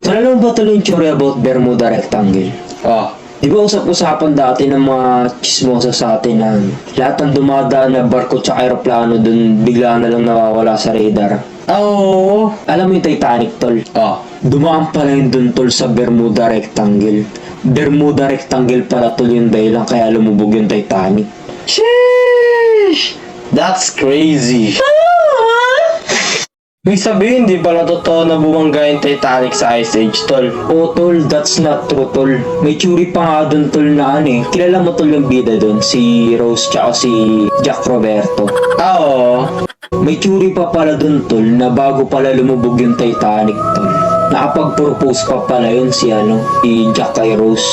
Alam mo ba tuloy yung theory about Bermuda Rectangle? Di ba usap-usapan dati ng mga chismosa sa atin na lahat ng dumadaan na barko tsaka aeroplano dun bigla na lang nawawala sa radar? Oo. Alam mo yung Titanic, tol? Dumaan pala yun dun, tol, sa Bermuda Rectangle. Bermuda Rectangle pala, tol, yung dahilan kaya lumubog yung Titanic. Sheesh! That's crazy. Ibig sabihin, di pala totoo na bumangga yung Titanic sa Ice Age, tol. Oh, tol, that's not true, tol. May theory pa nga dun, tol, na ano eh. Kilala mo, tol, yung bida dun? Si Rose tsaka si Jack Roberto. Oo. May theory pa pala dun, tol, na bago pala lumubog yung Titanic, tol. Nakapag-propose pa pala yun si Jack kay Rose.